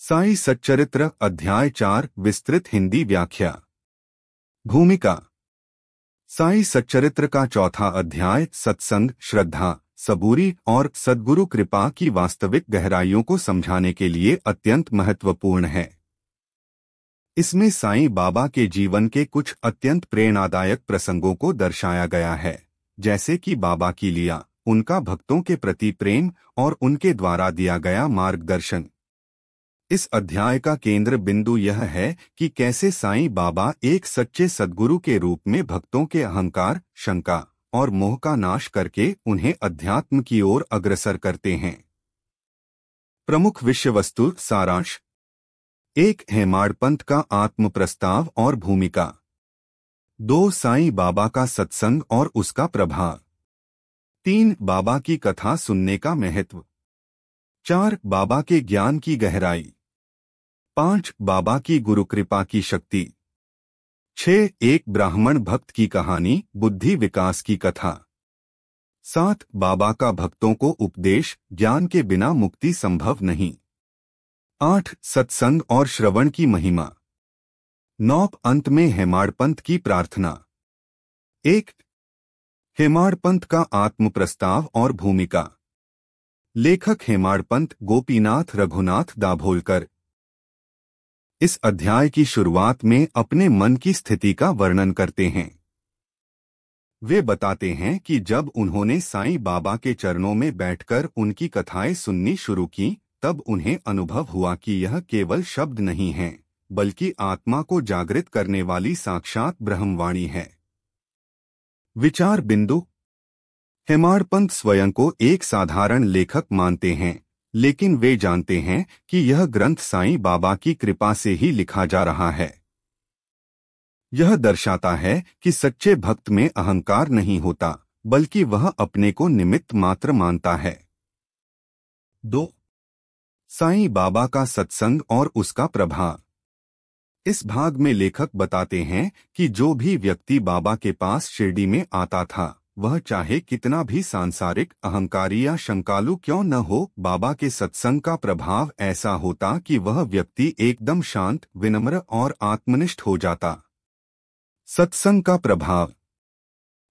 साईं सच्चरित्र अध्याय 4 विस्तृत हिंदी व्याख्या। भूमिका। साईं सच्चरित्र का चौथा अध्याय सत्संग, श्रद्धा, सबूरी और सद्गुरु कृपा की वास्तविक गहराइयों को समझाने के लिए अत्यंत महत्वपूर्ण है। इसमें साईं बाबा के जीवन के कुछ अत्यंत प्रेरणादायक प्रसंगों को दर्शाया गया है, जैसे कि बाबा की लीला, उनका भक्तों के प्रति प्रेम और उनके द्वारा दिया गया मार्गदर्शन। इस अध्याय का केंद्र बिंदु यह है कि कैसे साईं बाबा एक सच्चे सद्गुरु के रूप में भक्तों के अहंकार, शंका और मोह का नाश करके उन्हें अध्यात्म की ओर अग्रसर करते हैं। प्रमुख विषय वस्तु सारांश। 1. हेमाडपंथ का आत्म प्रस्ताव और भूमिका। 2. साईं बाबा का सत्संग और उसका प्रभाव। 3. बाबा की कथा सुनने का महत्व। 4. बाबा के ज्ञान की गहराई। 5. बाबा की गुरु कृपा की शक्ति। 6. एक ब्राह्मण भक्त की कहानी, बुद्धि विकास की कथा। 7. बाबा का भक्तों को उपदेश, ज्ञान के बिना मुक्ति संभव नहीं। 8. सत्संग और श्रवण की महिमा। 9. अंत में हेमाडपंथ की प्रार्थना। 1. हेमाडपंथ का आत्म प्रस्ताव और भूमिका। लेखक हेमाडपंथ गोपीनाथ रघुनाथ दाभोलकर इस अध्याय की शुरुआत में अपने मन की स्थिति का वर्णन करते हैं। वे बताते हैं कि जब उन्होंने साईं बाबा के चरणों में बैठकर उनकी कथाएं सुननी शुरू की, तब उन्हें अनुभव हुआ कि यह केवल शब्द नहीं है, बल्कि आत्मा को जागृत करने वाली साक्षात ब्रह्मवाणी है। विचार बिंदु। हेमाडपंथ स्वयं को एक साधारण लेखक मानते हैं, लेकिन वे जानते हैं कि यह ग्रंथ साईं बाबा की कृपा से ही लिखा जा रहा है। यह दर्शाता है कि सच्चे भक्त में अहंकार नहीं होता, बल्कि वह अपने को निमित्त मात्र मानता है। 2. साईं बाबा का सत्संग और उसका प्रभाव। इस भाग में लेखक बताते हैं कि जो भी व्यक्ति बाबा के पास शिरडी में आता था, वह चाहे कितना भी सांसारिक, अहंकारी या शंकालु क्यों न हो, बाबा के सत्संग का प्रभाव ऐसा होता कि वह व्यक्ति एकदम शांत, विनम्र और आत्मनिष्ठ हो जाता। सत्संग का प्रभाव।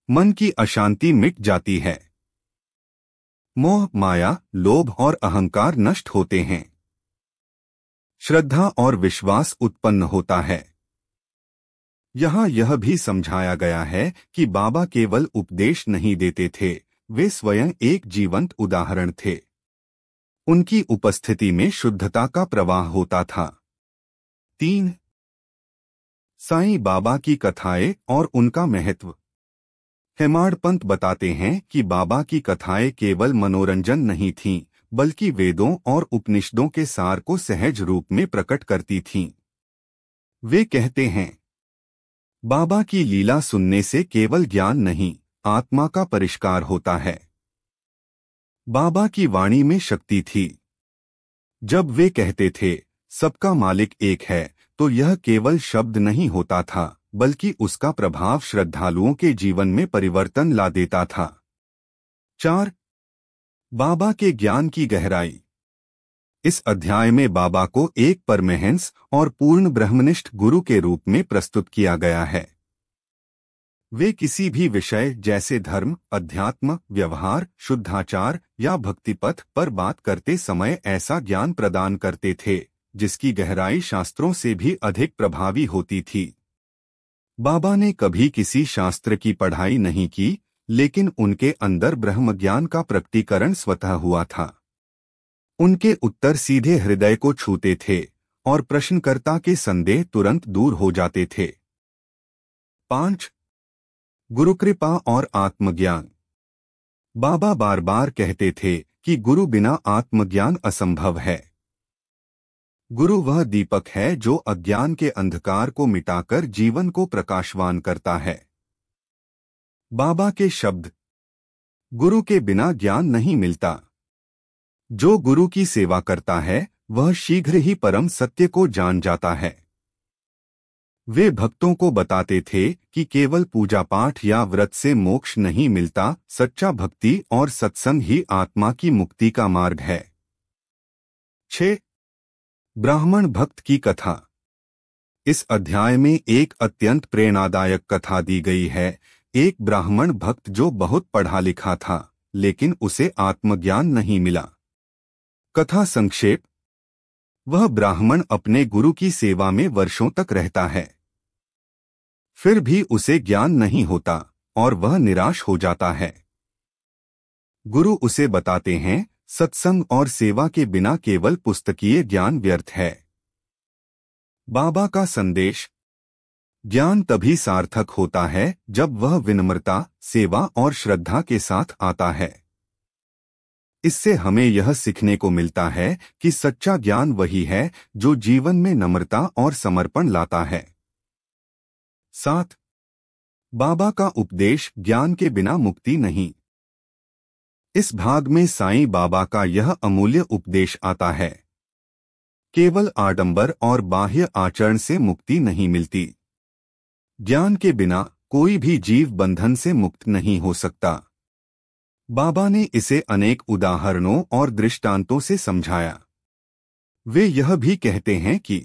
मन की अशांति मिट जाती है। मोह, माया, लोभ और अहंकार नष्ट होते हैं। श्रद्धा और विश्वास उत्पन्न होता है। यहाँ यह भी समझाया गया है कि बाबा केवल उपदेश नहीं देते थे, वे स्वयं एक जीवंत उदाहरण थे। उनकी उपस्थिति में शुद्धता का प्रवाह होता था। 3. साईं बाबा की कथाएं और उनका महत्व। हेमाडपंथ बताते हैं कि बाबा की कथाएं केवल मनोरंजन नहीं थीं, बल्कि वेदों और उपनिषदों के सार को सहज रूप में प्रकट करती थीं। वे कहते हैं, बाबा की लीला सुनने से केवल ज्ञान नहीं, आत्मा का परिष्कार होता है। बाबा की वाणी में शक्ति थी। जब वे कहते थे, सबका मालिक एक है, तो यह केवल शब्द नहीं होता था, बल्कि उसका प्रभाव श्रद्धालुओं के जीवन में परिवर्तन ला देता था। 4. बाबा के ज्ञान की गहराई। इस अध्याय में बाबा को एक परमहंस और पूर्ण ब्रह्मनिष्ठ गुरु के रूप में प्रस्तुत किया गया है। वे किसी भी विषय जैसे धर्म, अध्यात्म, व्यवहार, शुद्धाचार या भक्तिपथ पर बात करते समय ऐसा ज्ञान प्रदान करते थे, जिसकी गहराई शास्त्रों से भी अधिक प्रभावी होती थी। बाबा ने कभी किसी शास्त्र की पढ़ाई नहीं की, लेकिन उनके अंदर ब्रह्म ज्ञान का प्रकटीकरण स्वतः हुआ था। उनके उत्तर सीधे हृदय को छूते थे और प्रश्नकर्ता के संदेह तुरंत दूर हो जाते थे। 5. गुरुकृपा और आत्मज्ञान। बाबा बार बार कहते थे कि गुरु बिना आत्मज्ञान असंभव है। गुरु वह दीपक है जो अज्ञान के अंधकार को मिटाकर जीवन को प्रकाशवान करता है। बाबा के शब्द। गुरु के बिना ज्ञान नहीं मिलता। जो गुरु की सेवा करता है, वह शीघ्र ही परम सत्य को जान जाता है। वे भक्तों को बताते थे कि केवल पूजा पाठ या व्रत से मोक्ष नहीं मिलता, सच्चा भक्ति और सत्संग ही आत्मा की मुक्ति का मार्ग है। 6. ब्राह्मण भक्त की कथा। इस अध्याय में एक अत्यंत प्रेरणादायक कथा दी गई है। एक ब्राह्मण भक्त जो बहुत पढ़ा लिखा था, लेकिन उसे आत्मज्ञान नहीं मिला। कथा संक्षेप। वह ब्राह्मण अपने गुरु की सेवा में वर्षों तक रहता है, फिर भी उसे ज्ञान नहीं होता और वह निराश हो जाता है। गुरु उसे बताते हैं, सत्संग और सेवा के बिना केवल पुस्तकीय ज्ञान व्यर्थ है। बाबा का संदेश। ज्ञान तभी सार्थक होता है जब वह विनम्रता, सेवा और श्रद्धा के साथ आता है। इससे हमें यह सीखने को मिलता है कि सच्चा ज्ञान वही है जो जीवन में नम्रता और समर्पण लाता है। 7. बाबा का उपदेश। ज्ञान के बिना मुक्ति नहीं। इस भाग में साईं बाबा का यह अमूल्य उपदेश आता है, केवल आडंबर और बाह्य आचरण से मुक्ति नहीं मिलती। ज्ञान के बिना कोई भी जीव बंधन से मुक्त नहीं हो सकता। बाबा ने इसे अनेक उदाहरणों और दृष्टांतों से समझाया। वे यह भी कहते हैं कि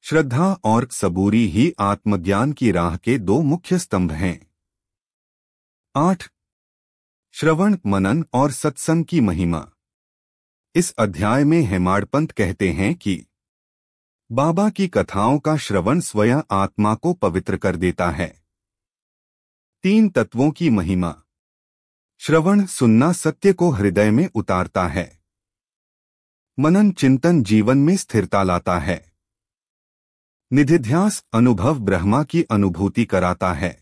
श्रद्धा और सबूरी ही आत्मज्ञान की राह के दो मुख्य स्तंभ हैं। 8. श्रवण, मनन और सत्संग की महिमा। इस अध्याय में हेमाडपंत कहते हैं कि बाबा की कथाओं का श्रवण स्वयं आत्मा को पवित्र कर देता है। 3 तत्वों की महिमा। श्रवण, सुनना सत्य को हृदय में उतारता है। मनन, चिंतन जीवन में स्थिरता लाता है। निधिध्यास, अनुभव ब्रह्मा की अनुभूति कराता है।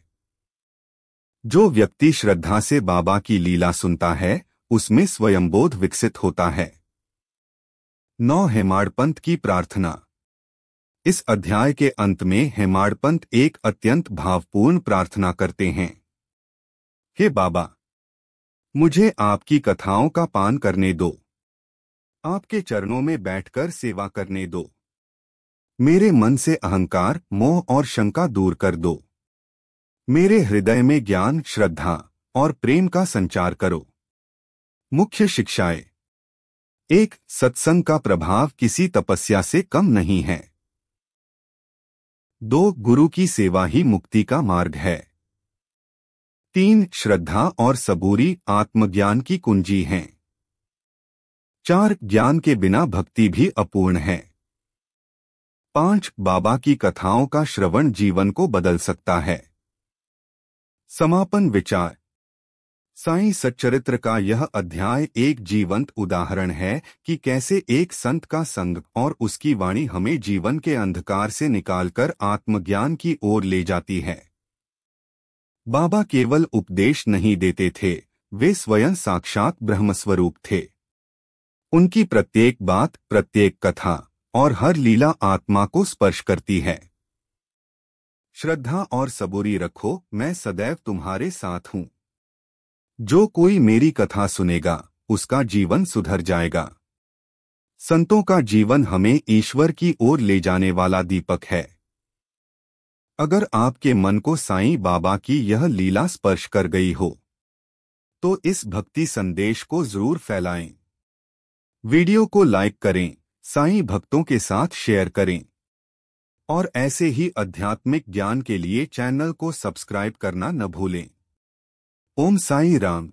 जो व्यक्ति श्रद्धा से बाबा की लीला सुनता है, उसमें स्वयंबोध विकसित होता है। 9. हेमाडपंत की प्रार्थना। इस अध्याय के अंत में हेमाडपंत एक अत्यंत भावपूर्ण प्रार्थना करते हैं। हे बाबा, मुझे आपकी कथाओं का पान करने दो। आपके चरणों में बैठकर सेवा करने दो। मेरे मन से अहंकार, मोह और शंका दूर कर दो। मेरे हृदय में ज्ञान, श्रद्धा और प्रेम का संचार करो। मुख्य शिक्षाएं। 1. सत्संग का प्रभाव किसी तपस्या से कम नहीं है। 2. गुरु की सेवा ही मुक्ति का मार्ग है। 3. श्रद्धा और सबूरी आत्मज्ञान की कुंजी हैं। 4. ज्ञान के बिना भक्ति भी अपूर्ण है। 5. बाबा की कथाओं का श्रवण जीवन को बदल सकता है। समापन विचार। साईं सच्चरित्र का यह अध्याय एक जीवंत उदाहरण है कि कैसे एक संत का संग और उसकी वाणी हमें जीवन के अंधकार से निकालकर आत्मज्ञान की ओर ले जाती है। बाबा केवल उपदेश नहीं देते थे, वे स्वयं साक्षात ब्रह्मस्वरूप थे। उनकी प्रत्येक बात, प्रत्येक कथा और हर लीला आत्मा को स्पर्श करती है। श्रद्धा और सबूरी रखो, मैं सदैव तुम्हारे साथ हूँ। जो कोई मेरी कथा सुनेगा, उसका जीवन सुधर जाएगा। संतों का जीवन हमें ईश्वर की ओर ले जाने वाला दीपक है। अगर आपके मन को साईं बाबा की यह लीला स्पर्श कर गई हो, तो इस भक्ति संदेश को जरूर फैलाएं। वीडियो को लाइक करें, साईं भक्तों के साथ शेयर करें और ऐसे ही आध्यात्मिक ज्ञान के लिए चैनल को सब्सक्राइब करना न भूलें। ओम साईं राम।